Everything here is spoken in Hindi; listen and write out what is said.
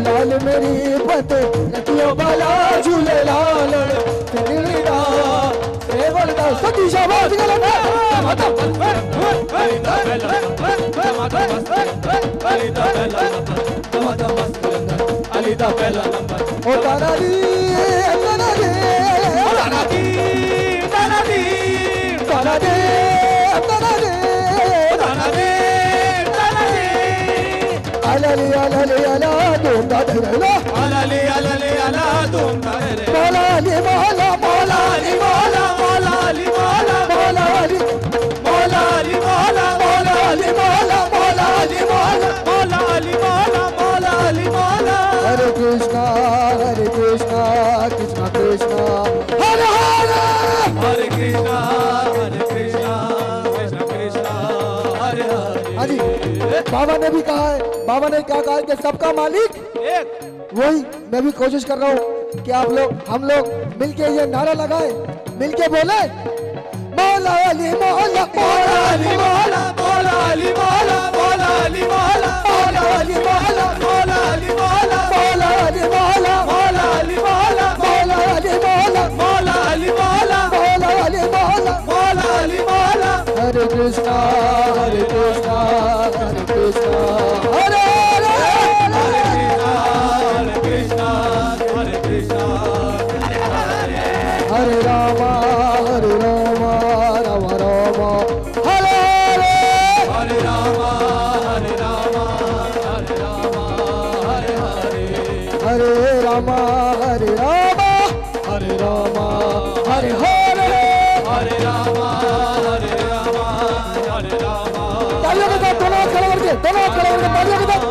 लाल मेरी पत रखियो बाला झूले लाल तेरीड़ा सेवलदा सती शाबाश गला अलीदा पहला नंबर ओ तारा दी तारा दी तारा दी तारा दी तारा दी तारा दी तारा दी तारा दी अलली अलली अला दूम दा रे अलली अलली अला दूम दा रे मौला ली मौला मौला ली मौला मौला ली मौला मौला ली मौला ली मौला मौला ली मौला मौला ली मौला मौला ली मौला मौला ली मौला हरे कृष्णा कृष्णा कृष्णा हरे हरे हरे कृष्णा कृष्णा कृष्णा हरे हरे। हाँ जी बाबा ने भी कहा है, बाबा ने क्या कहा है कि सबका मालिक एक। वही मैं भी कोशिश कर रहा हूँ कि आप लोग हम लोग मिलके ये नारा लगाए, मिलके बोले मौला अली मौला मौला अली मौला मौला अली मौला मौला अली मौला मौला अली मौला मौला अली मौला मौला अली मौला मौला अली मौला मौला अली मौला मौला अली मौला मौला अली मौला मौला अली मौला। हरे कृष्णा कृष्णा कृष्णा हरे हरे हरे कृष्णा हरे कृष्णा हरे रामा राम राम हरे हरे हरे रामा हरे रामा हरे रामा हरे हरे हरे रामा हरे रामा हरे रामा हरे हरे हरे रामा हरे रामा हरे रामा। तालियों के साथ दोनों खड़े करके तालियों के साथ